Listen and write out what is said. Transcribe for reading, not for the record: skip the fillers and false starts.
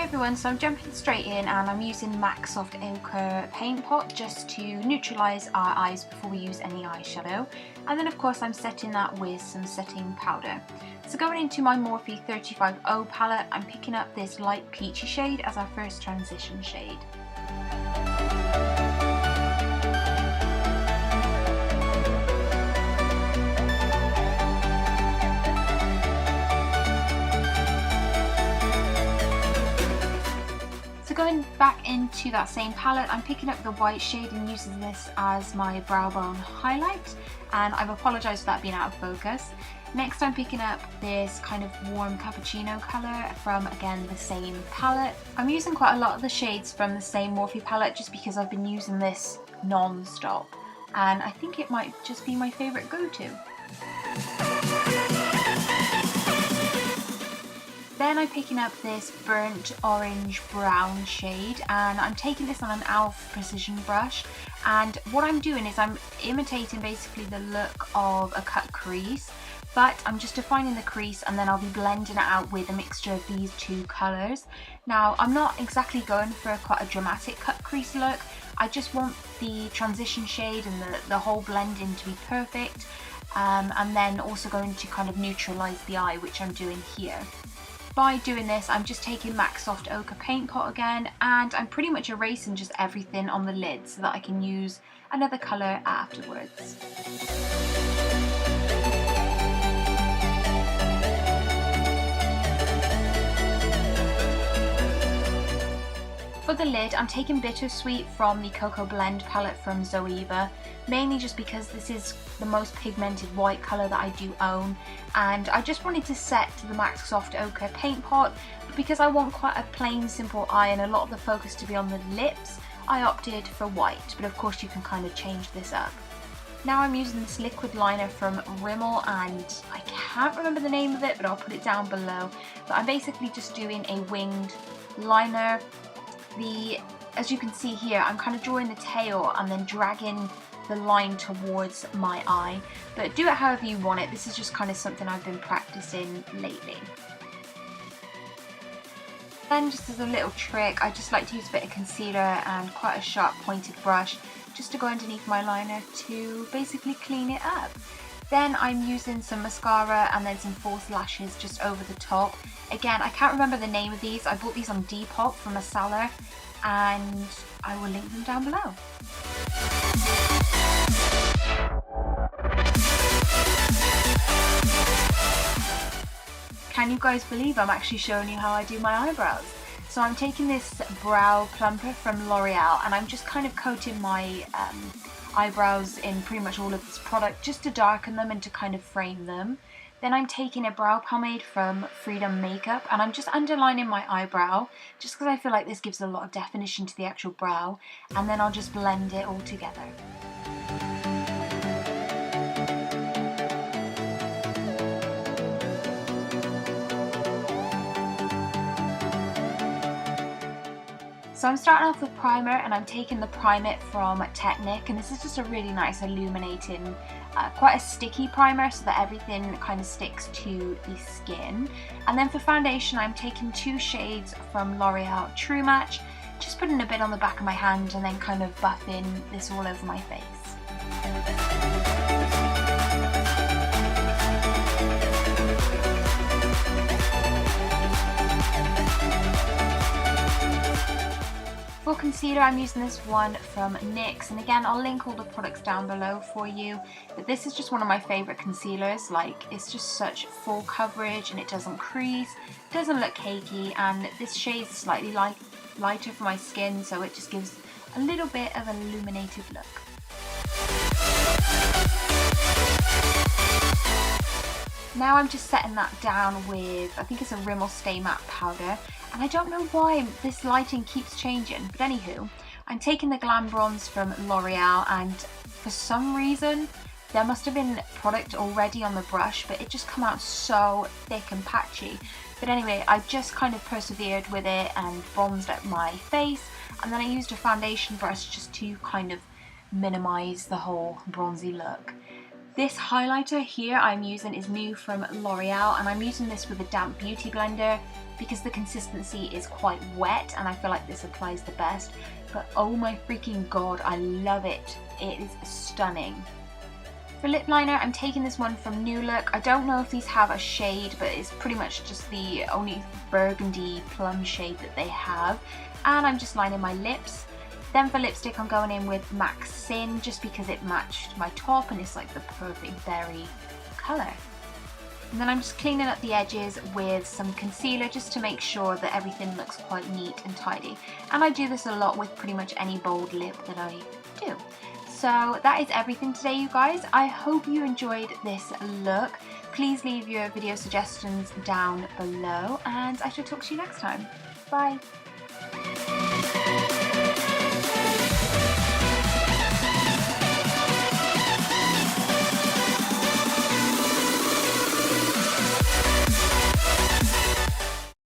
everyone, so I'm jumping straight in and I'm using MAC Soft Ochre Paint Pot just to neutralise our eyes before we use any eyeshadow. And then of course I'm setting that with some setting powder. So going into my Morphe 35O palette, I'm picking up this light peachy shade as our first transition shade. Going back into that same palette, I'm picking up the white shade and using this as my brow bone highlight, and I've apologised for that being out of focus. Next I'm picking up this kind of warm cappuccino colour from, again, the same palette. I'm using quite a lot of the shades from the same Morphe palette just because I've been using this non-stop, and I think it might just be my favourite go-to. Then I'm picking up this burnt orange brown shade, and I'm taking this on an e.l.f. precision brush, and what I'm doing is I'm imitating basically the look of a cut crease, but I'm just defining the crease and then I'll be blending it out with a mixture of these two colours. Now I'm not exactly going for quite a dramatic cut crease look, I just want the transition shade and the whole blending to be perfect, and then also going to kind of neutralise the eye, which I'm doing here. By doing this, I'm just taking MAC Soft Ochre Paint Pot again, and I'm pretty much erasing just everything on the lid so that I can use another colour afterwards. For the lid, I'm taking Bittersweet from the Cocoa Blend palette from Zoeva, mainly just because this is the most pigmented white colour that I do own, and I just wanted to set to the MAC Soft Ochre Paint Pot, but because I want quite a plain simple eye and a lot of the focus to be on the lips, I opted for white, but of course you can kind of change this up. Now I'm using this liquid liner from Rimmel, and I can't remember the name of it, but I'll put it down below. But I'm basically just doing a winged liner. As you can see here, I'm kind of drawing the tail and then dragging the line towards my eye, but do it however you want it. This is just kind of something I've been practicing lately. Then just as a little trick, I just like to use a bit of concealer and quite a sharp pointed brush just to go underneath my liner to basically clean it up. Then I'm using some mascara and then some false lashes just over the top. Again, I can't remember the name of these. I bought these on DEPOP from a seller, and I will link them down below. Can you guys believe I'm actually showing you how I do my eyebrows? So I'm taking this brow plumper from L'Oreal, and I'm just kind of coating my eyebrows in pretty much all of this product just to darken them and to kind of frame them. Then I'm taking a brow pomade from Freedom Makeup, and I'm just underlining my eyebrow just because I feel like this gives a lot of definition to the actual brow, and then I'll just blend it all together. So I'm starting off with primer, and I'm taking the Prime It from Technic, and this is just a really nice illuminating, quite a sticky primer so that everything kind of sticks to the skin. And then for foundation, I'm taking two shades from L'Oreal True Match, just putting a bit on the back of my hand and then kind of buffing this all over my face. For concealer, I'm using this one from NYX, and again I'll link all the products down below for you, but this is just one of my favourite concealers. Like, it's just such full coverage and it doesn't crease, doesn't look cakey, and this shade's slightly lighter for my skin, so it just gives a little bit of an illuminated look. Now I'm just setting that down with, I think it's a Rimmel Stay Matte powder, and I don't know why this lighting keeps changing, but anywho, I'm taking the Glam Bronze from L'Oreal, and for some reason there must have been product already on the brush, but it just came out so thick and patchy. But anyway, I just kind of persevered with it and bronzed up my face, and then I used a foundation brush just to kind of minimise the whole bronzy look. This highlighter here I'm using is new from L'Oreal, and I'm using this with a damp beauty blender. because the consistency is quite wet and I feel like this applies the best. But oh my freaking god, I love it. It is stunning. For lip liner, I'm taking this one from New Look. I don't know if these have a shade, but it's pretty much just the only burgundy plum shade that they have. And I'm just lining my lips. Then for lipstick, I'm going in with MAC Sin, just because it matched my top and it's like the perfect berry colour. And then I'm just cleaning up the edges with some concealer just to make sure that everything looks quite neat and tidy. And I do this a lot with pretty much any bold lip that I do. So that is everything today, you guys. I hope you enjoyed this look. Please leave your video suggestions down below and I shall talk to you next time. Bye.